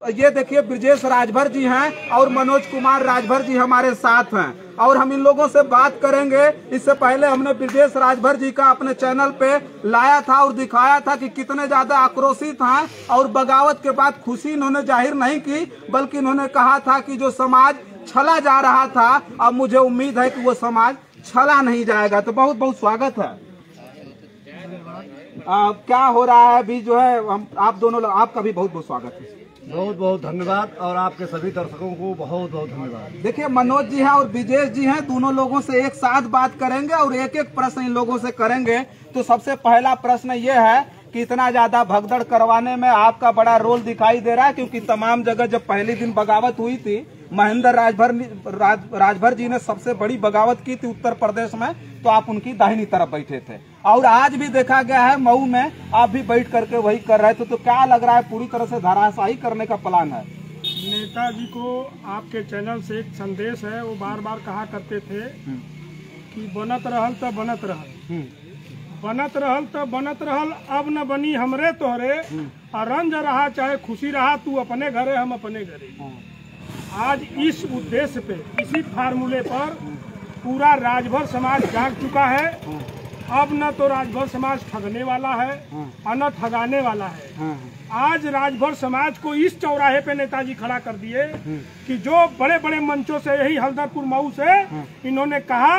ये देखिए ब्रजेश राजभर जी हैं और मनोज कुमार राजभर जी हमारे साथ हैं और हम इन लोगों से बात करेंगे। इससे पहले हमने ब्रजेश राजभर जी का अपने चैनल पे लाया था और दिखाया था कि कितने ज्यादा आक्रोशित हैं और बगावत के बाद खुशी इन्होंने जाहिर नहीं की, बल्कि इन्होंने कहा था कि जो समाज छला जा रहा था, अब मुझे उम्मीद है कि वो समाज छला नहीं जाएगा। तो बहुत बहुत स्वागत है। क्या हो रहा है अभी जो है, हम आप दोनों आपका भी बहुत बहुत स्वागत है। बहुत बहुत धन्यवाद और आपके सभी दर्शकों को बहुत बहुत धन्यवाद। देखिए मनोज जी हैं और ब्रजेश जी हैं, दोनों लोगों से एक साथ बात करेंगे और एक एक प्रश्न इन लोगों से करेंगे। तो सबसे पहला प्रश्न ये है कि इतना ज्यादा भगदड़ करवाने में आपका बड़ा रोल दिखाई दे रहा है, क्योंकि तमाम जगह जब पहले दिन बगावत हुई थी, महेंद्र राजभर जी ने सबसे बड़ी बगावत की थी उत्तर प्रदेश में, तो आप उनकी दाहिनी तरफ बैठे थे और आज भी देखा गया है मऊ में आप भी बैठ करके वही कर रहे थे। तो क्या लग रहा है, पूरी तरह से धराशायी करने का प्लान है? नेताजी को आपके चैनल से एक संदेश है, वो बार बार कहा करते थे कि बनत रहल तो बनत रहल, बनत रहल तो बनत रहल, अब न बनी हमरे तोहरे, रंज रहा चाहे खुशी रहा, तू अपने घरे हम अपने घरे। आज इस उद्देश्य पे, इसी फार्मूले पर पूरा राजभर समाज जाग चुका है। अब न तो राजभर समाज ठगने वाला है और न ठगाने वाला है। आज राजभर समाज को इस चौराहे पे नेताजी खड़ा कर दिए कि जो बड़े बड़े मंचों से, यही हल्दरपुर मऊ से इन्होंने कहा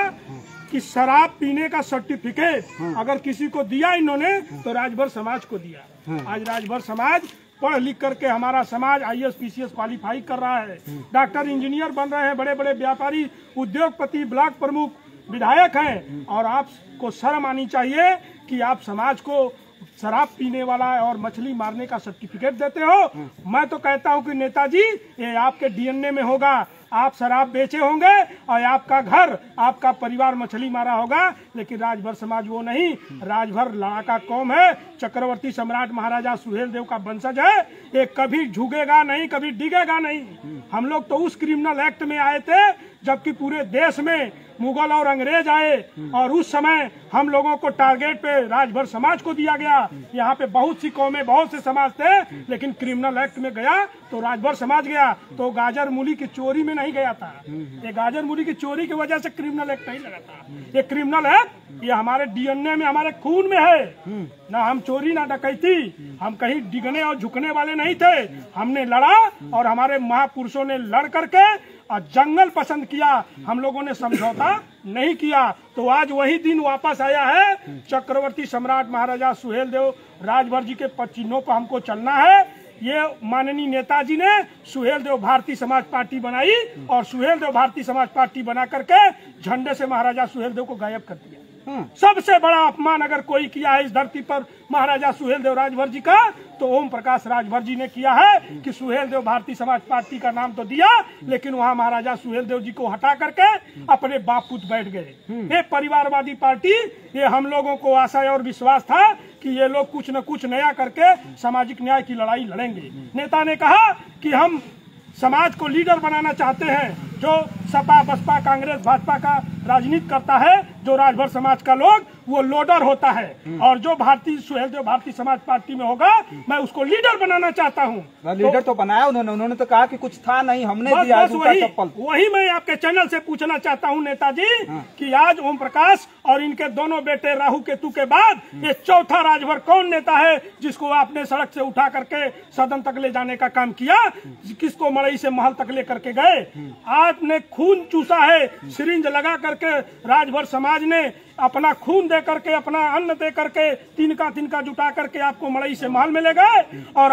कि शराब पीने का सर्टिफिकेट अगर किसी को दिया इन्होंने तो राजभर समाज को दिया। आज राजभर समाज पढ़ लिख करके, हमारा समाज IAS PCS क्वालिफाई कर रहा है, डॉक्टर इंजीनियर बन रहे हैं, बड़े बड़े व्यापारी, उद्योगपति, ब्लॉक प्रमुख, विधायक हैं। और आपको शर्म आनी चाहिए कि आप समाज को शराब पीने वाला और मछली मारने का सर्टिफिकेट देते हो। मैं तो कहता हूं कि नेताजी ये आपके DNA में होगा, आप शराब बेचे होंगे और आपका घर, आपका परिवार मछली मारा होगा, लेकिन राजभर समाज वो नहीं। राजभर लड़ाका कौम है, चक्रवर्ती सम्राट महाराजा सुहेलदेव का वंशज है। ये कभी झुकेगा नहीं, कभी डिगेगा नहीं। हम लोग तो उस क्रिमिनल एक्ट में आए थे जबकि पूरे देश में मुगल और अंग्रेज आए और उस समय हम लोगों को टारगेट पे राजभर समाज को दिया गया। यहाँ पे बहुत सी कौमें, बहुत से समाज थे, लेकिन क्रिमिनल एक्ट में गया तो राजभर समाज गया। तो गाजर मूली की चोरी में नहीं गया था, ये गाजर मूली की चोरी की वजह से क्रिमिनल एक्ट नहीं लगा था। ये क्रिमिनल एक्ट ये हमारे DNA में, हमारे खून में है। ना हम चोरी ना डकैती, हम कहीं डिगने और झुकने वाले नहीं थे। हमने लड़ा और हमारे महापुरुषों ने लड़ करके और जंगल पसंद किया, हम लोगों ने समझौता नहीं किया। तो आज वही दिन वापस आया है। चक्रवर्ती सम्राट महाराजा सुहेलदेव राजभर जी के पद चिन्हों पर हमको चलना है। ये माननीय नेताजी ने सुहेलदेव भारतीय समाज पार्टी बनाई और सुहेलदेव भारतीय समाज पार्टी बना करके झंडे से महाराजा सुहेलदेव को गायब कर दिया। सबसे बड़ा अपमान अगर कोई किया है इस धरती पर महाराजा सुहेलदेव राजभर जी का, तो ओम प्रकाश राजभर जी ने किया है कि सुहेलदेव भारतीय समाज पार्टी का नाम तो दिया, लेकिन वहां महाराजा सुहेलदेव जी को हटा करके अपने बाप पुत बैठ गए। ये परिवारवादी पार्टी, ये हम लोगों को आशा और विश्वास था कि ये लोग कुछ न कुछ नया करके सामाजिक न्याय की लड़ाई लड़ेंगे। नेता ने कहा कि हम समाज को लीडर बनाना चाहते हैं, जो सपा, बसपा, कांग्रेस, भाजपा का राजनीति करता है, जो राजभर समाज का लोग, वो लोडर होता है। और जो भारतीय सुहेलदेव भारतीय समाज पार्टी में होगा, मैं उसको लीडर बनाना चाहता हूँ। लीडर तो बनाया उन्होंने तो कहा कि कुछ था नहीं, हमने दिया वही मैं आपके चैनल से पूछना चाहता हूँ नेताजी कि आज ओम प्रकाश और इनके दोनों बेटे राहु केतु के बाद ये चौथा राजभर कौन नेता है जिसको आपने सड़क से उठा करके सदन तक ले जाने का काम किया, किसको मड़ई से महल तक ले करके गए? आपने खून चूसा है, सिरिंज लगा करके राजभर समाज ने अपना खून दे करके, अपना अन्न दे करके, तिनका जुटा करके आपको मड़ई से महल में ले गए। और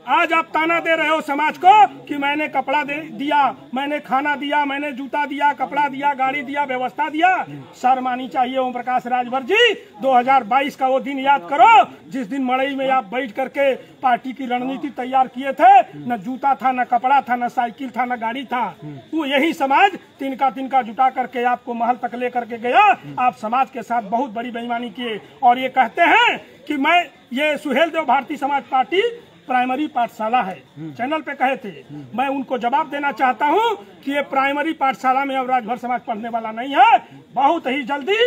आज आप ताना दे रहे हो समाज को कि मैंने कपड़ा दिया, मैंने खाना दिया, मैंने जूता दिया, कपड़ा दिया, गाड़ी दिया, व्यवस्था दिया। शर्म आनी चाहिए ओम प्रकाश राजभर जी। 2022 का वो दिन याद करो जिस दिन मड़ई में आप बैठ करके पार्टी की रणनीति तैयार किए थे। न जूता था, न कपड़ा था, न साइकिल था, न गाड़ी था। वो यही समाज तिनका जुटा करके आपको महल तक ले करके गया। आप समाज के साथ बहुत बड़ी बेईमानी किए और ये कहते हैं कि मैं ये सुहेलदेव भारतीय समाज पार्टी प्राइमरी पाठशाला है, चैनल पे कहे थे। मैं उनको जवाब देना चाहता हूं कि ये प्राइमरी पाठशाला में अब राजभर समाज पढ़ने वाला नहीं है। बहुत ही जल्दी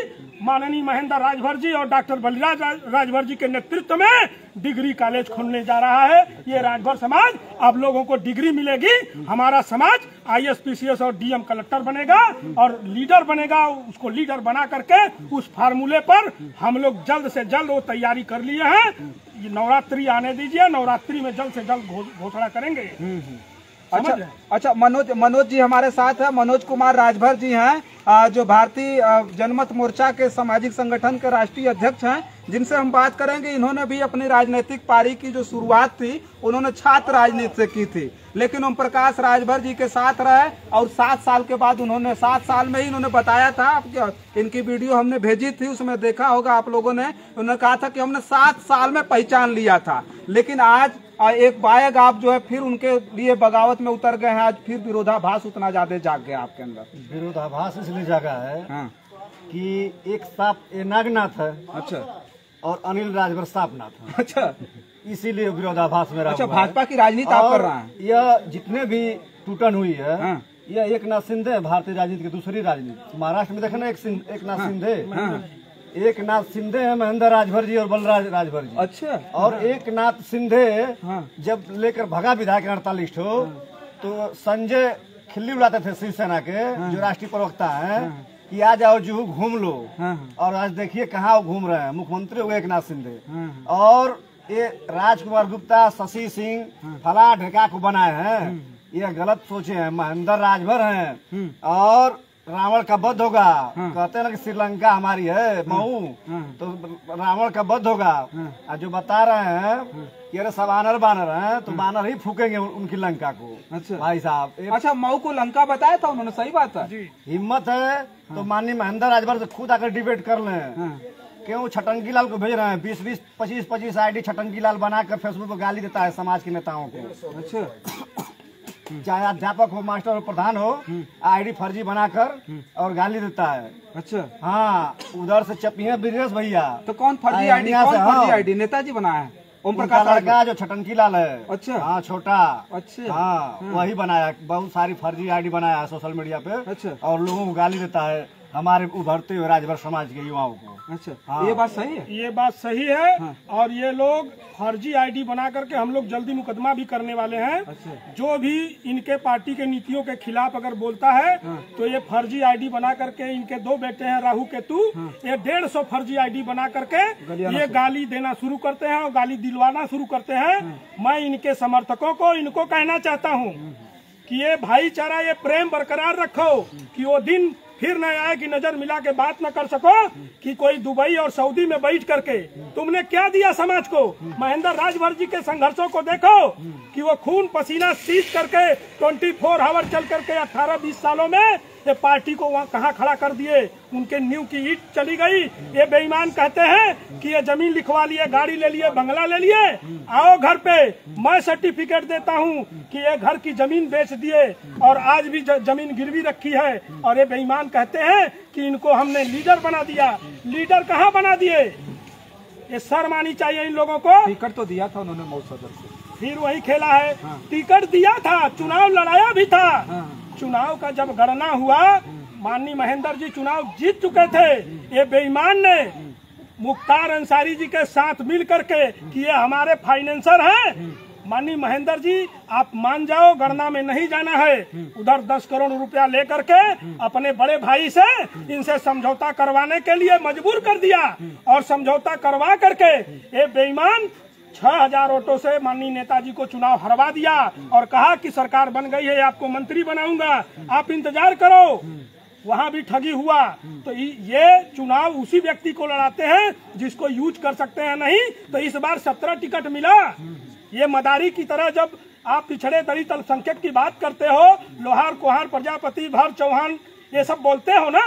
माननीय महेंद्र राजभर जी और डॉक्टर बलिराज राजभर जी के नेतृत्व में डिग्री कॉलेज खुलने जा रहा है। ये राजभर समाज अब लोगों को डिग्री मिलेगी। हमारा समाज IAS PCS और DM कलेक्टर बनेगा और लीडर बनेगा। उसको लीडर बना करके उस फार्मूले पर हम लोग जल्द से जल्द वो तैयारी कर लिए हैं। ये नवरात्रि आने दीजिए, नवरात्रि में जल्द से जल्द घोषणा करेंगे। अच्छा मनोज जी हमारे साथ है। मनोज कुमार राजभर जी हैं, जो भारतीय जनमत मोर्चा के सामाजिक संगठन के राष्ट्रीय अध्यक्ष हैं, जिनसे हम बात करेंगे। इन्होंने भी अपनी राजनीतिक पारी की जो शुरुआत थी उन्होंने छात्र राजनीति से की थी, लेकिन ओम प्रकाश राजभर जी के साथ रहे और 7 साल के बाद उन्होंने 7 साल में ही इन्होंने बताया था, इनकी वीडियो हमने भेजी थी, उसमें देखा होगा आप लोगों ने। उन्होंने कहा था कि हमने 7 साल में पहचान लिया था, लेकिन आज एक बायग आप जो है फिर उनके लिए बगावत में उतर गए हैं। आज फिर विरोधाभास उतना ज्यादा जाग गया आपके अंदर। विरोधाभास इसलिए जागा है हाँ। कि एक सांप नागनाथ है, अच्छा, और अनिल राजभर सांपनाथ है। अच्छा, इसीलिए विरोधाभास में अच्छा, भाजपा की राजनीति आप कर रहे हैं। यह जितने भी टूटन हुई है, हाँ। यह एक नाथ सिंधे है भारतीय राजनीति की दूसरी राजनीति। महाराष्ट्र में देखे ना, एक नाथ सिंधे, एक नाथ सिंधे है महेंद्र राजभर जी और बलराज राजभर जी। अच्छा, और एक नाथ सिंधे हाँ। जब लेकर भगा विधायक 48 हो, तो संजय खिल्ली उड़ाते थे शिवसेना के, जो राष्ट्रीय प्रवक्ता हैं, कि आ जाओ जुहू घूम लो। और आज देखिए कहाँ घूम रहे हैं, मुख्यमंत्री हो गए एक नाथ सिंधे। और ये राजकुमार गुप्ता, शशि सिंह फला ढेका को बनाए हैं, ये गलत सोचे हैं। महेंद्र राजभर हैं और रावण का वध होगा। कहते हैं ना कि श्रीलंका हमारी है मऊ, तो रावण का वध होगा। और जो बता रहे हैं कि अरे सब बानर बानर हैं, तो बानर ही फूकेंगे उनकी लंका को। अच्छा भाई साहब, अच्छा, मऊ को लंका बताया था उन्होंने, सही बात है। हिम्मत है तो माननीय महेंद्र राजभर से खुद आकर डिबेट कर लें। क्यों छटंकी लाल को भेज रहे हैं? 20-20, 25-25 ID छटंकी लाल बनाकर फेसबुक पर गाली देता है समाज के नेताओं को। अच्छा, चाहे अध्यापक हो, मास्टर हो, प्रधान हो, ID फर्जी बनाकर और गाली देता है। अच्छा, हाँ, उधर से चपिए ब्रिजेश भैया। तो कौन फर्जी आईडी, कौन फर्जी आईडी? नेताजी बनाया है ओम प्रकाश लड़का जो छटंकी लाल है। अच्छा, हाँ, छोटा। अच्छा, हाँ, वही बनाया। बहुत सारी फर्जी ID बनाया है सोशल मीडिया पे। अच्छा, और लोगों को गाली देता है, हमारे उभरते हुए राजभर समाज के युवाओं को। अच्छा, हाँ। ये बात सही है, ये बात सही है। हाँ। और ये लोग फर्जी ID बना करके हम लोग जल्दी मुकदमा भी करने वाले हैं। अच्छा, जो भी इनके पार्टी के नीतियों के खिलाफ अगर बोलता है, हाँ। तो ये फर्जी ID बना करके, इनके 2 बेटे हैं राहु केतु, ये 150 फर्जी ID बना करके ये गाली देना शुरू करते हैं और गाली दिलवाना शुरू करते हैं। मैं इनके समर्थकों को इनको कहना चाहता हूँ कि ये भाईचारा, ये प्रेम बरकरार रखो, कि वो दिन फिर न आए कि नजर मिला के बात न कर सको कि कोई दुबई और सऊदी में बैठ करके तुमने क्या दिया समाज को। महेंद्र राजभर जी के संघर्षों को देखो कि वो खून पसीना सींच करके 24 आवर चल करके 18-20 सालों में ये पार्टी को वहाँ कहाँ खड़ा कर दिए। उनके नींव की ईंट चली गई। ये बेईमान कहते हैं कि ये जमीन लिखवा लिए, गाड़ी ले लिए, बंगला ले लिए, आओ घर पे, मैं सर्टिफिकेट देता हूँ कि ये घर की जमीन बेच दिए और आज भी जमीन गिरवी रखी है। और ये बेईमान कहते हैं कि इनको हमने लीडर बना दिया। लीडर कहाँ बना दिए? ये शर्म आनी चाहिए इन लोगों को। टिकट तो दिया था उन्होंने मऊ सदर से, फिर वही खेला है। टिकट दिया था, चुनाव लड़ाया भी था। चुनाव का जब गणना हुआ, माननीय महेंद्र जी चुनाव जीत चुके थे। ये बेईमान ने मुख्तार अंसारी जी के साथ मिल करके कि ये हमारे फाइनेंसर हैं। माननीय महेंद्र जी, आप मान जाओ, गणना में नहीं जाना है। उधर 10 करोड़ रुपया लेकर के अपने बड़े भाई से इनसे समझौता करवाने के लिए मजबूर कर दिया और समझौता करवा करके ये बेईमान 6000 वोटों से माननीय नेताजी को चुनाव हरवा दिया और कहा कि सरकार बन गई है, आपको मंत्री बनाऊंगा, आप इंतजार करो। वहां भी ठगी हुआ। तो ये चुनाव उसी व्यक्ति को लड़ाते हैं जिसको यूज कर सकते हैं। नहीं तो इस बार 17 टिकट मिला। ये मदारी की तरह जब आप पिछड़े दलित अल्पसंख्यक की बात करते हो, लोहार कुहार प्रजापति भर चौहान ये सब बोलते हो ना,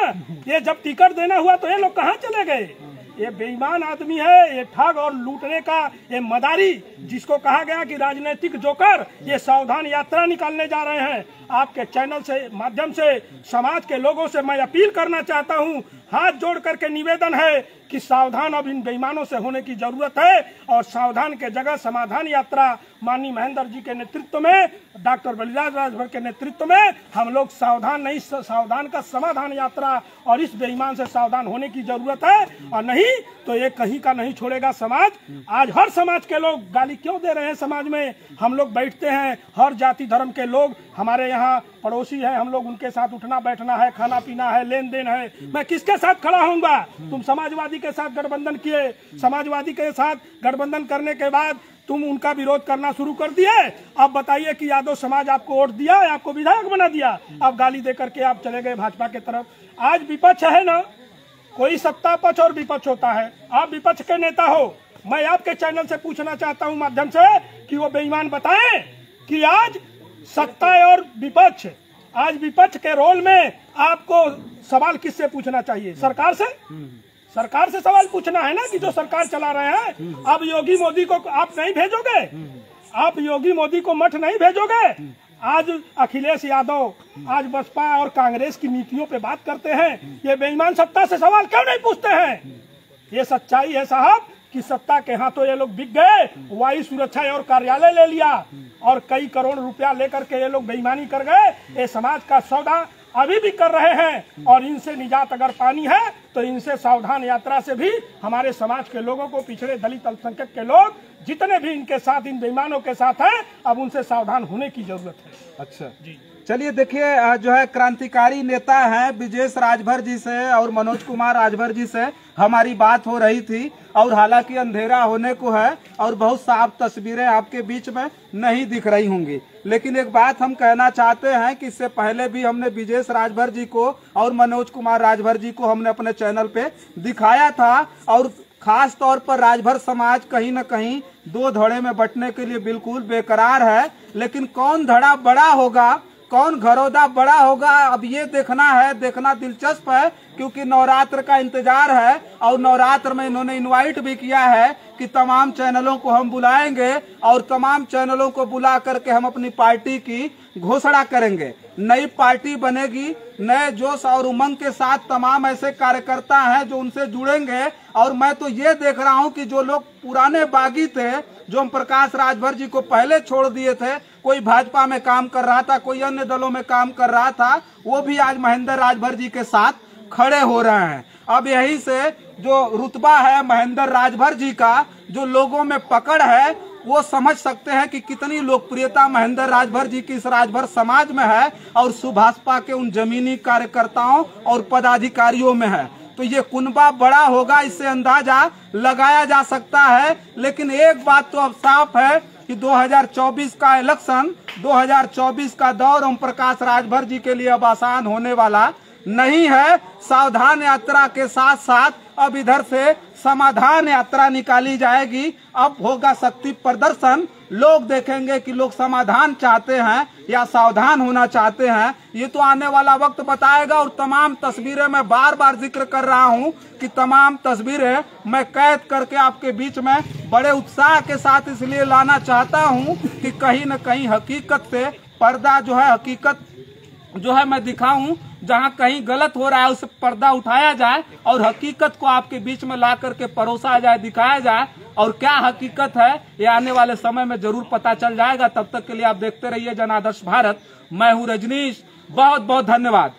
ये जब टिकट देना हुआ तो ये लोग कहाँ चले गए? ये बेईमान आदमी है, ये ठग और लूटने का ये मदारी, जिसको कहा गया कि राजनीतिक जोकर, ये सावधान यात्रा निकालने जा रहे हैं। आपके चैनल से माध्यम से समाज के लोगों से मैं अपील करना चाहता हूं, हाथ जोड़ करके निवेदन है कि सावधान अब इन बेईमानों से होने की जरूरत है और सावधान के जगह समाधान यात्रा माननीय महेंद्र जी के नेतृत्व में, डॉक्टर बलिराज राजभर के नेतृत्व में हम लोग सावधान नहीं, सावधान का समाधान यात्रा और इस बेईमान से सावधान होने की जरूरत है। और नहीं तो ये कहीं का नहीं छोड़ेगा समाज। आज हर समाज के लोग गाली क्यों दे रहे हैं समाज में? हम लोग बैठते हैं, हर जाति धर्म के लोग हमारे यहाँ पड़ोसी है, हम लोग उनके साथ उठना बैठना है, खाना पीना है, लेन देन है। मैं किसके साथ खड़ा होऊंगा? तुम समाजवादी के साथ गठबंधन किए, समाजवादी के साथ गठबंधन करने के बाद तुम उनका विरोध करना शुरू कर दिए। अब बताइए कि यादव समाज आपको वोट दिया, आपको विधायक बना दिया, अब गाली दे करके आप चले गए भाजपा की तरफ। आज विपक्ष है ना, कोई सत्ता पक्ष और विपक्ष होता है। आप विपक्ष के नेता हो, मैं आपके चैनल से पूछना चाहता हूं माध्यम से कि वो बेईमान बताएं कि आज सत्ता और विपक्ष, आज विपक्ष के रोल में आपको सवाल किससे पूछना चाहिए? सरकार से? सरकार से सवाल पूछना है ना कि जो सरकार चला रहे हैं। अब योगी मोदी को आप नहीं भेजोगे, आप योगी मोदी को मठ नहीं भेजोगे। आज अखिलेश यादव आज बसपा और कांग्रेस की नीतियों पे बात करते हैं। ये बेईमान सत्ता से सवाल क्यों नहीं पूछते हैं? ये सच्चाई है साहब कि सत्ता के हाथों ये लोग बिक गए, वायु सुरक्षा और कार्यालय ले लिया और कई करोड़ रुपया लेकर के ये लोग बेईमानी कर गए। ये समाज का सौदा अभी भी कर रहे हैं और इनसे निजात अगर पानी है तो इनसे सावधान यात्रा से भी हमारे समाज के लोगों को, पिछड़े दलित अल्पसंख्यक के लोग जितने भी इनके साथ, इन बेईमानों के साथ हैं, अब उनसे सावधान होने की जरूरत है। अच्छा जी, चलिए देखिए, जो है क्रांतिकारी नेता हैं ब्रिजेश राजभर जी से और मनोज कुमार राजभर जी से हमारी बात हो रही थी और हालांकि अंधेरा होने को है और बहुत साफ तस्वीरें आपके बीच में नहीं दिख रही होंगी, लेकिन एक बात हम कहना चाहते हैं कि इससे पहले भी हमने ब्रिजेश राजभर जी को और मनोज कुमार राजभर जी को हमने अपने चैनल पे दिखाया था और खास तौर पर राजभर समाज कहीं न कहीं दो धड़े में बंटने के लिए बिल्कुल बेकरार है। लेकिन कौन धड़ा बड़ा होगा, कौन घरौदा बड़ा होगा, अब ये देखना है, देखना दिलचस्प है क्योंकि नवरात्र का इंतजार है और नवरात्र में इन्होंने इनवाइट भी किया है कि तमाम चैनलों को हम बुलाएंगे और तमाम चैनलों को बुला करके हम अपनी पार्टी की घोषणा करेंगे। नई पार्टी बनेगी, नए जोश और उमंग के साथ तमाम ऐसे कार्यकर्ता हैं जो उनसे जुड़ेंगे। और मैं तो ये देख रहा हूं कि जो लोग पुराने बागी थे, जो हम प्रकाश राजभर जी को पहले छोड़ दिए थे, कोई भाजपा में काम कर रहा था, कोई अन्य दलों में काम कर रहा था, वो भी आज महेंद्र राजभर जी के साथ खड़े हो रहे हैं। अब यही से जो रुतबा है महेंद्र राजभर जी का, जो लोगों में पकड़ है, वो समझ सकते हैं कि कितनी लोकप्रियता महेंद्र राजभर जी की इस राजभर समाज में है और सुभाषपा के उन जमीनी कार्यकर्ताओं और पदाधिकारियों में है। तो ये कुनबा बड़ा होगा, इससे अंदाजा लगाया जा सकता है। लेकिन एक बात तो अब साफ है कि 2024 का इलेक्शन, 2024 का दौर ओम प्रकाश राजभर जी के लिए अब आसान होने वाला नहीं है। सावधान यात्रा के साथ साथ अब इधर से समाधान यात्रा निकाली जाएगी। अब होगा शक्ति प्रदर्शन, लोग देखेंगे कि लोग समाधान चाहते हैं या सावधान होना चाहते हैं। ये तो आने वाला वक्त बताएगा। और तमाम तस्वीरें मैं बार बार जिक्र कर रहा हूं कि तमाम तस्वीरें मैं कैद करके आपके बीच में बड़े उत्साह के साथ इसलिए लाना चाहता हूं कि कहीं न कहीं हकीकत से पर्दा जो है, हकीकत जो है मैं दिखाऊं। जहां कहीं गलत हो रहा है उस पर्दा उठाया जाए और हकीकत को आपके बीच में ला करके परोसा जाए, दिखाया जाए। और क्या हकीकत है ये आने वाले समय में जरूर पता चल जाएगा। तब तक के लिए आप देखते रहिए जनादर्श भारत। मैं हूं रजनीश, बहुत बहुत धन्यवाद।